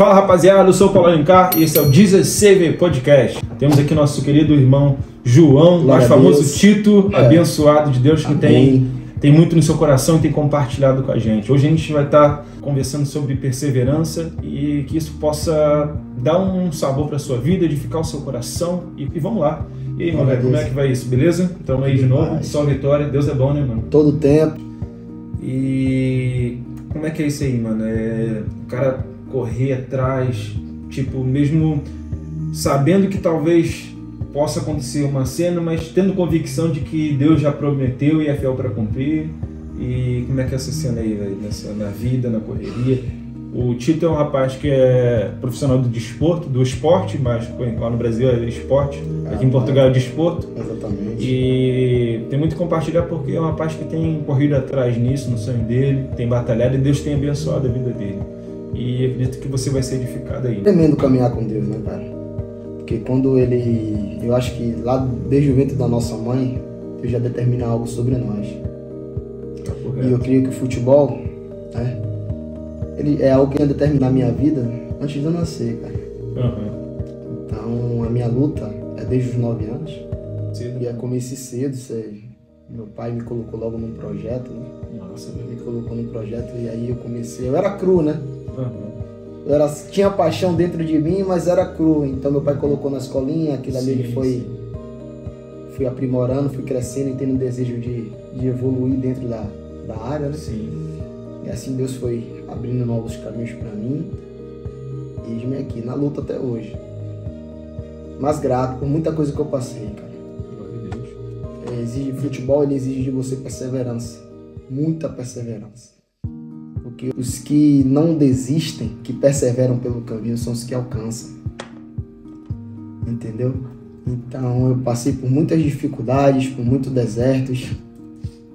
Fala rapaziada, eu sou o Paulo Alencar e esse é o Jesus Save Podcast. Temos aqui nosso querido irmão João, mais famoso Tito, abençoado de Deus, que tem muito no seu coração e tem compartilhado com a gente. Hoje a gente vai estar conversando sobre perseverança e que isso possa dar um sabor para a sua vida, edificar o seu coração e vamos lá. E aí, mano, como é que vai isso, beleza? Então aí de novo, só vitória, Deus é bom, né, mano? Todo tempo. E como é que é isso aí, mano? O cara correr atrás, tipo, mesmo sabendo que talvez possa acontecer uma cena, mas tendo convicção de que Deus já prometeu e é fiel para cumprir. E como é que é essa cena aí, velho? Na vida, na correria. O Tito é um rapaz que é profissional do desporto, do esporte, mas lá no Brasil é esporte, aqui em Portugal é desporto. Exatamente. E tem muito a compartilhar porque é um rapaz que tem corrido atrás nisso, no sonho dele, tem batalhado e Deus tem abençoado a vida dele. E acredito que você vai ser edificado aí. Tremendo caminhar com Deus, né, cara? Porque quando eu acho que lá desde o ventre da nossa mãe, Deus já determina algo sobre nós. E eu creio que o futebol, né, ele é algo que ia determinar a minha vida antes de eu nascer, cara. Então a minha luta é desde os 9 anos. Cedo. E eu comecei cedo, meu pai me colocou logo num projeto, né? Nossa, me colocou num projeto e aí eu comecei, eu era cru, né? Tinha paixão dentro de mim, mas era cru. Então meu pai colocou na escolinha, aquilo ali ele fui aprimorando, fui crescendo e tendo desejo de evoluir dentro da área, né? Sim. E assim Deus foi abrindo novos caminhos para mim. E eis-me aqui, na luta até hoje. Mas grato por muita coisa que eu passei, cara. Futebol ele exige de você perseverança. Muita perseverança. Porque os que não desistem, que perseveram pelo caminho, são os que alcançam. Entendeu? Então eu passei por muitas dificuldades, por muitos desertos,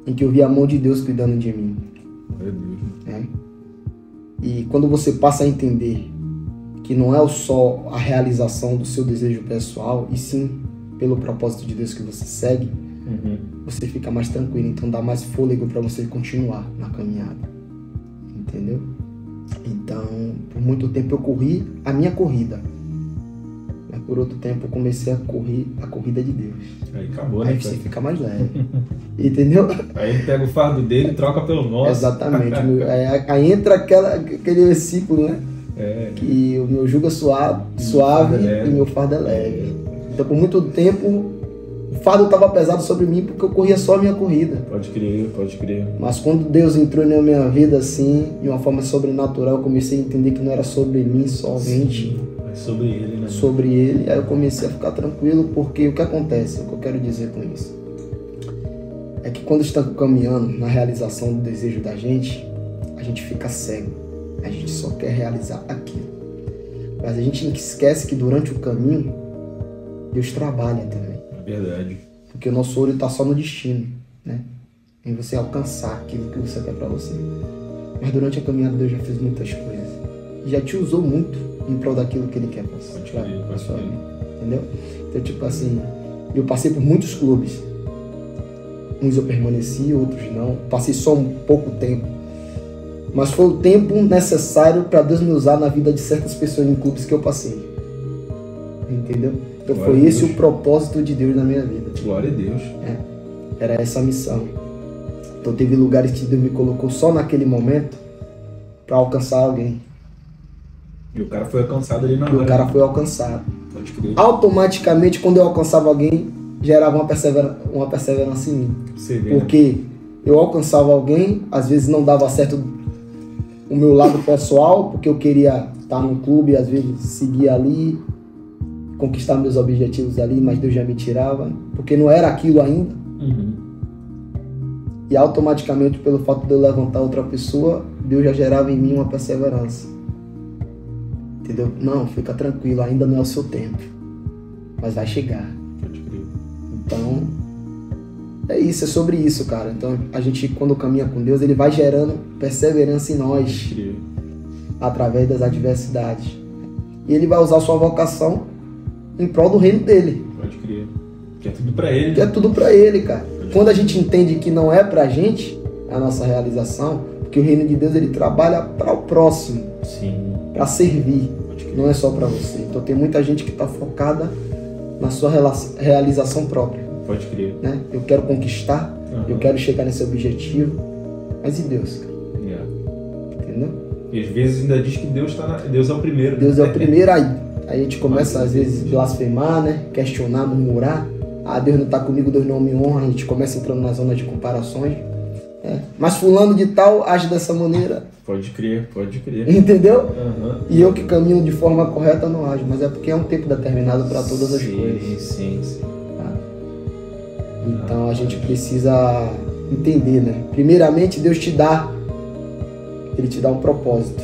em que eu vi a mão de Deus cuidando de mim. Meu Deus. E quando você passa a entender que não é só a realização do seu desejo pessoal, e sim pelo propósito de Deus que você segue, você fica mais tranquilo, então dá mais fôlego para você continuar na caminhada. Entendeu? Então, por muito tempo eu corri a minha corrida. Mas por outro tempo eu comecei a correr a corrida de Deus. Aí acabou, né? Aí você fica mais leve. Entendeu? Aí ele pega o fardo dele e troca pelo nosso. Exatamente. Aí entra aquele versículo, né? Que o meu jugo é suave e o meu fardo é leve. Então por muito tempo o fardo estava pesado sobre mim porque eu corria só a minha corrida. Pode crer. Mas quando Deus entrou na minha vida assim, de uma forma sobrenatural, eu comecei a entender que não era sobre mim somente. Sim, é sobre ele, né? Sobre ele. Aí eu comecei a ficar tranquilo, porque o que acontece, o que eu quero dizer com isso, é que quando estamos caminhando na realização do desejo da gente, a gente fica cego. A gente só quer realizar aquilo. Mas a gente esquece que durante o caminho, Deus trabalha também. Verdade. Porque o nosso olho está só no destino, né? Em você alcançar aquilo que você quer para você. Mas durante a caminhada Deus já fez muitas coisas. Já te usou muito em prol daquilo que Ele quer para sua vida. Entendeu? Então, tipo assim, eu passei por muitos clubes. Uns eu permaneci, outros não. Passei só um pouco tempo. Mas foi o tempo necessário para Deus me usar na vida de certas pessoas em clubes que eu passei. Entendeu? Então foi esse o propósito de Deus na minha vida. Glória a Deus. Era essa a missão. Então teve lugares que Deus me colocou só naquele momento para alcançar alguém. E o cara foi alcançado ali na hora. E o cara foi alcançado. Pode crer. Automaticamente, quando eu alcançava alguém, gerava uma perseverança em mim. Você vê, porque eu alcançava alguém, às vezes não dava certo o meu lado pessoal, porque eu queria estar no clube, às vezes seguir ali, conquistar meus objetivos ali, mas Deus já me tirava, porque não era aquilo ainda. E automaticamente, pelo fato de eu levantar outra pessoa, Deus já gerava em mim uma perseverança. Entendeu? Não, fica tranquilo, ainda não é o seu tempo, mas vai chegar. Pode crer. Então, é isso, é sobre isso, cara. Então, a gente, quando caminha com Deus, Ele vai gerando perseverança em nós, através das adversidades. E Ele vai usar a sua vocação em prol do reino dele. Pode crer. Que é tudo pra ele. Que é tudo pra ele, cara. Quando a gente entende que não é pra gente, a nossa realização, porque o reino de Deus ele trabalha para o próximo. Sim. Para servir. Não é só para você. Então tem muita gente que está focada na sua realização própria. Pode crer. Né? Eu quero conquistar, eu quero chegar nesse objetivo. Mas e Deus, cara? Entendeu? E às vezes ainda diz que Deus é o primeiro. Deus é o primeiro, aí a gente começa às vezes a blasfemar, né? Questionar, murmurar. Ah, Deus não está comigo, Deus não me honra. A gente começa entrando na zona de comparações. Mas fulano de tal age dessa maneira. Pode crer. Entendeu? E eu que caminho de forma correta não ajo. Mas é porque é um tempo determinado para todas as coisas. Sim. Tá? Então a gente precisa entender, né? Primeiramente, Deus Ele te dá um propósito.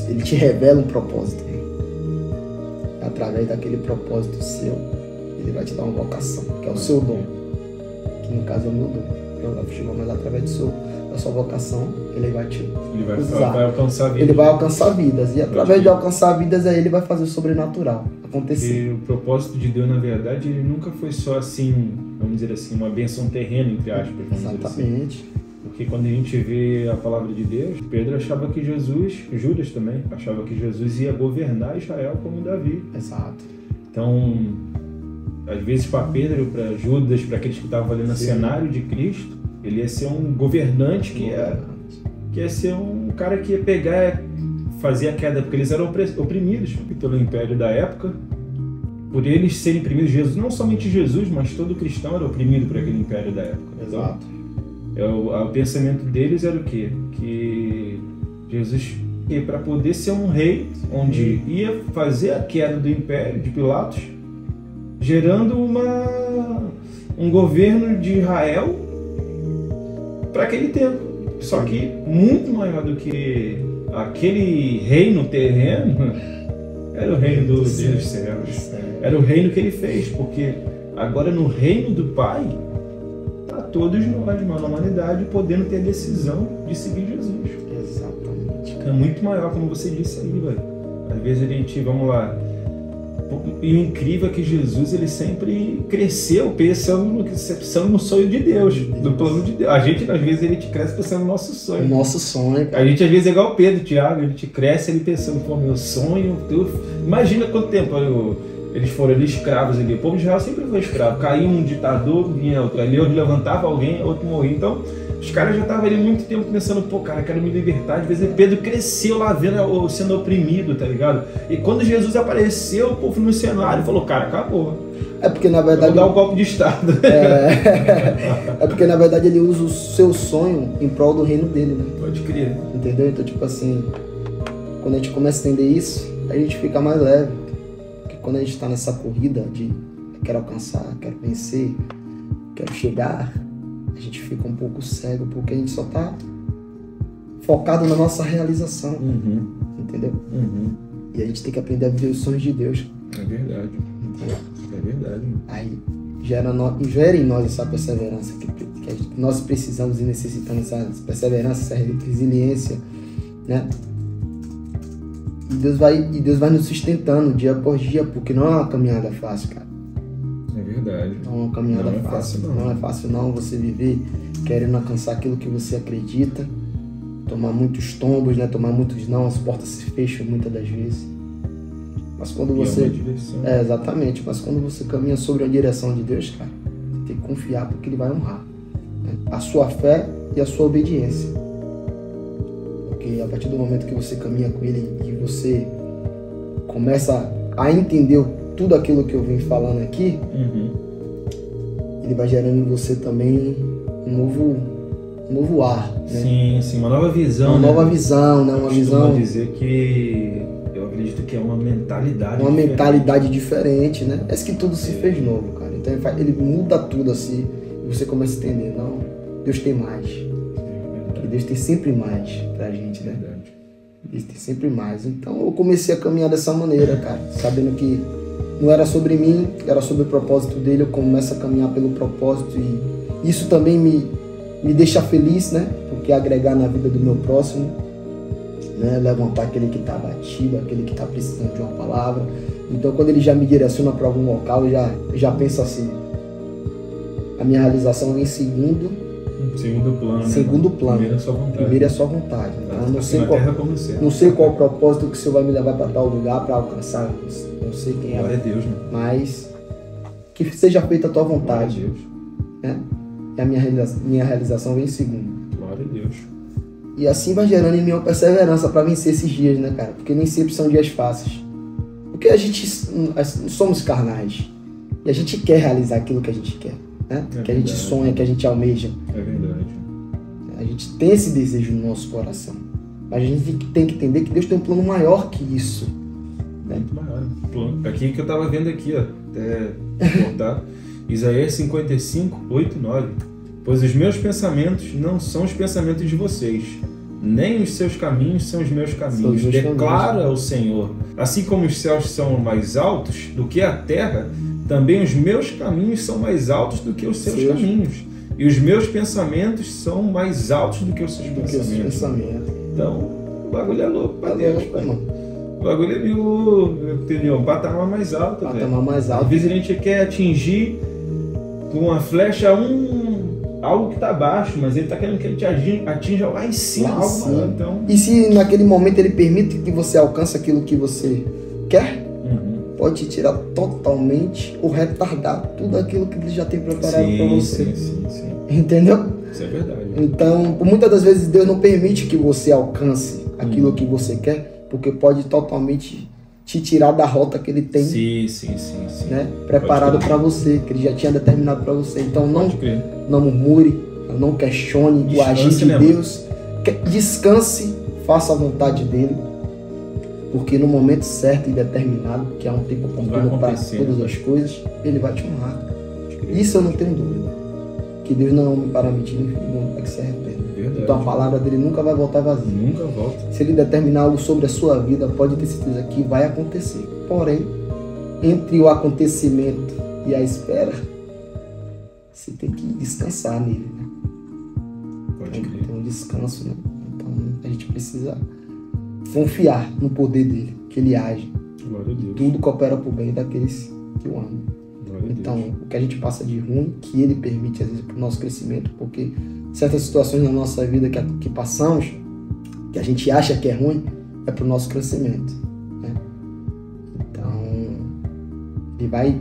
Ele te revela um propósito. Através daquele propósito seu, Ele vai te dar uma vocação, que é o seu dom. Que no caso é o meu dom. Mas através da sua vocação, Ele vai te usar. Vai alcançar vidas. Ele vai alcançar vidas. E através de alcançar vidas, aí Ele vai fazer o sobrenatural acontecer. E o propósito de Deus, na verdade, ele nunca foi só assim, vamos dizer assim, uma bênção terrena, entre aspas. Exatamente. Assim. Porque quando a gente vê a palavra de Deus, Pedro achava que Judas também, achava que Jesus ia governar Israel como Davi. Exato. Então, às vezes para Pedro, para Judas, para aqueles que estavam ali no cenário de Cristo, ele ia ser um governante que ia ser um cara que ia pegar, fazer a queda, porque eles eram oprimidos pelo império da época. Por eles serem oprimidos, Jesus, não somente Jesus, mas todo cristão era oprimido por aquele império da época. Exato. O pensamento deles era o quê? Que Jesus, para poder ser um rei, onde ia fazer a queda do império de Pilatos, gerando um governo de Israel para aquele tempo. Só que muito maior do que aquele reino terreno, era o reino dos céus. Era o reino que ele fez, porque agora no reino do Pai, tá todos nós, a humanidade, podendo ter a decisão de seguir Jesus. Exatamente. É muito maior, como você disse aí, velho. Às vezes a gente, vamos lá, e o incrível é que Jesus, ele sempre cresceu pensando no sonho de Deus, no plano de Deus. A gente, às vezes, ele cresce pensando no nosso sonho. O nosso sonho. A gente, às vezes, é igual o Pedro, Tiago, a gente cresce ele pensando, pô, meu sonho. Imagina quanto tempo eles foram ali escravos ali. O povo de Israel sempre foi escravo. Caía um ditador, vinha outro. Ali onde levantava alguém, outro morria. Então, os caras já estavam ali muito tempo pensando, pô, cara, quero me libertar. Às vezes Pedro cresceu lá vendo, sendo oprimido, tá ligado? E quando Jesus apareceu, o povo no cenário falou, cara, acabou. É porque na verdade... Vou dar um golpe de Estado. É porque na verdade ele usa o seu sonho em prol do reino dele, né? Pode crer. Entendeu? Então, tipo assim, quando a gente começa a entender isso, a gente fica mais leve. Porque quando a gente tá nessa corrida de quero alcançar, quero vencer, quero chegar, a gente fica um pouco cego, porque a gente só tá focado na nossa realização. Entendeu? E a gente tem que aprender a viver os sonhos de Deus. É verdade. Entendeu? É verdade. Aí gera em nós essa perseverança que nós precisamos e necessitamos, essa perseverança, essa resiliência, né? E Deus vai nos sustentando dia após dia, porque não é uma caminhada fácil, cara. É verdade. Não é uma caminhada fácil. Não é fácil não você viver querendo alcançar aquilo que você acredita, tomar muitos tombos, né? Tomar muitos não, as portas se fecham muitas das vezes. Mas quando você... É uma direção. Exatamente. Mas quando você caminha sobre a direção de Deus, cara, tem que confiar porque Ele vai honrar, né? A sua fé e a sua obediência. Porque a partir do momento que você caminha com Ele e você começa a entender tudo aquilo que eu vim falando aqui, Ele vai gerando em você também um novo ar, né? Sim, uma nova visão. Uma nova visão, né? Uma visão... dizer que eu acredito que é uma mentalidade uma diferente. Mentalidade diferente, né? É que tudo se fez novo, cara. Então ele muda tudo assim e você começa a entender, não, Deus tem mais. Que Deus tem sempre mais pra gente, né? Deus tem sempre mais. Então eu comecei a caminhar dessa maneira, cara, sabendo que não era sobre mim, era sobre o propósito dele. Eu começo a caminhar pelo propósito e isso também me deixa feliz, né? Porque agregar na vida do meu próximo, né? Levantar aquele que está abatido, aquele que está precisando de uma palavra. Então, quando ele já me direciona para algum local, eu já penso assim: a minha realização vem seguindo Segundo plano. Segundo plano. Primeiro é só vontade. Primeiro é só vontade. Então, Não sei qual o propósito que o Senhor vai me levar para tal lugar, para alcançar. Não sei quem é. Glória a Deus, né? Mas que seja feita a tua vontade. Glória a Deus. Né? E a minha realização vem em segundo. Glória a Deus. E assim vai gerando em mim uma perseverança para vencer esses dias, né, cara? Porque nem sempre são dias fáceis. Porque a gente somos carnais. E a gente quer realizar aquilo que a gente quer. Né? Que a gente sonha, que a gente almeja. É verdade. A gente tem esse desejo no nosso coração. Mas a gente tem que entender que Deus tem um plano maior que isso. Né? Muito maior. Aqui que eu estava vendo aqui, ó, até cortar. Isaías 55, 8, 9. Pois os meus pensamentos não são os pensamentos de vocês, nem os seus caminhos são os meus caminhos, declara o Senhor. Assim como os céus são mais altos do que a terra, também os meus caminhos são mais altos do que os seus caminhos. E os meus pensamentos são mais altos do que os seus pensamentos. Então, o bagulho é louco pra Deus, pai. O bagulho é meio patamar mais alto. Patamar mais alto. Às vezes a gente quer atingir com uma flecha algo que está abaixo, mas ele está querendo que ele te atinja lá em cima. Então... E se naquele momento ele permite que você alcance aquilo que você quer, pode te tirar totalmente ou retardar tudo aquilo que ele já tem preparado para você. Sim. Entendeu? Isso é verdade. Então, muitas das vezes Deus não permite que você alcance aquilo que você quer, porque pode totalmente te tirar da rota que ele tem, né, preparado para você, que ele já tinha determinado para você. Então não murmure, não questione o agir de Deus, descanse, faça a vontade dele, porque no momento certo e determinado, que há um tempo oportuno para todas as coisas, ele vai te honrar. Isso eu não tenho dúvida, que Deus não é homem para mentir, não é que se arrependa. Então a palavra dele nunca vai voltar vazia. Nunca volta. Se ele determinar algo sobre a sua vida, pode ter certeza que vai acontecer. Porém, entre o acontecimento e a espera, você tem que descansar nele, né? Pode crer. Tem um descanso, né? Então a gente precisa confiar no poder dele, que ele age. Glória a Deus. Tudo coopera para o bem daqueles que o amam. Então, o que a gente passa de ruim, que ele permite às vezes para o nosso crescimento, porque certas situações na nossa vida que passamos, que a gente acha que é ruim, é para o nosso crescimento, né? Então, ele vai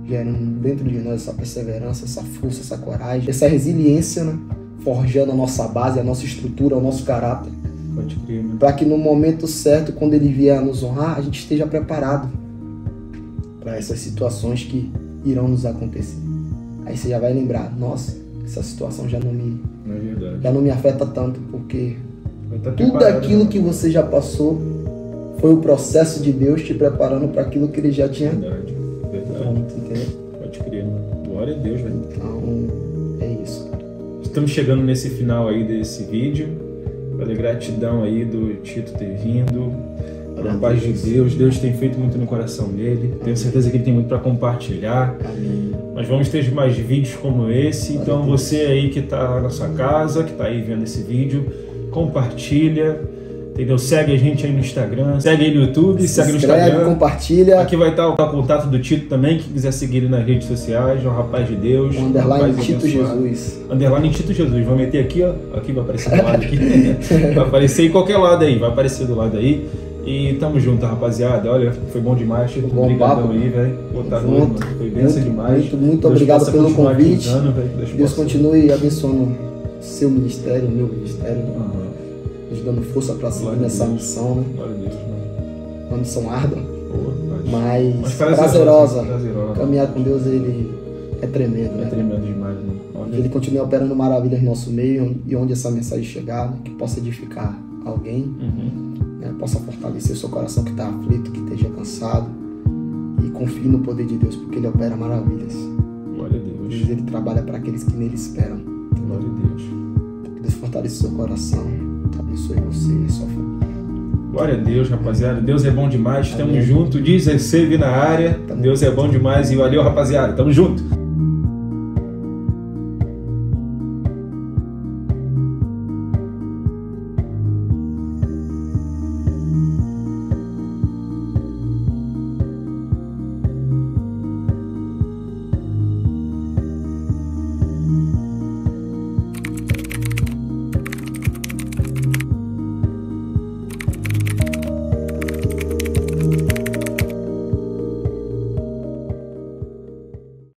gerando dentro de nós essa perseverança, essa força, essa coragem, essa resiliência, né? Forjando a nossa base, a nossa estrutura, o nosso caráter. Pode crer, né? Para que no momento certo, quando ele vier a nos honrar, a gente esteja preparado para essas situações que irão nos acontecer. Aí você já vai lembrar, nossa, essa situação já não me afeta tanto, porque tudo aquilo que você já passou foi o processo de Deus te preparando para aquilo que ele já tinha pronto, entendeu? Pode crer, mano. Glória a Deus, velho. Então, é isso. Estamos chegando nesse final aí desse vídeo. Olha, gratidão aí do Tito ter vindo. A paz de Deus. Deus tem feito muito no coração dele. Tenho certeza que ele tem muito para compartilhar. Amém. Mas vamos ter mais vídeos como esse. Então você aí que está na sua casa, que está aí vendo esse vídeo, compartilha, entendeu? Segue a gente aí no Instagram, segue aí no YouTube, segue no Instagram, compartilha. Aqui vai estar o contato do Tito também, quem quiser seguir ele nas redes sociais, é um rapaz de Deus. Underline Tito Jesus. Underline Tito Jesus. Vou meter aqui, ó. Aqui vai aparecer do lado aqui. Vai aparecer em qualquer lado aí, vai aparecer do lado aí. E tamo junto, rapaziada. Olha, foi bom demais. Muito obrigadão aí, velho. Foi bênção demais. Muito obrigado pelo convite. Deus continue abençoando seu ministério, o meu ministério. Nos dando força para seguir nessa missão, né? Glória a Deus, mano. Uma missão árdua, mas prazerosa. Caminhar com Deus, ele é tremendo, né? É tremendo demais, mano. Que ele continue operando maravilhas no nosso meio e onde essa mensagem chegar, né? Que possa edificar alguém, né? Possa fortalecer o seu coração que está aflito, que esteja cansado, e confie no poder de Deus, porque ele opera maravilhas. Glória a Deus. Ele trabalha para aqueles que nele esperam. Glória a Deus. Que Deus fortaleça o seu coração, abençoe você e sua família. Glória a Deus, rapaziada. Deus é bom demais. Tamo junto. Diz Recebe na área. Deus é bom demais. E valeu, rapaziada. Tamo junto.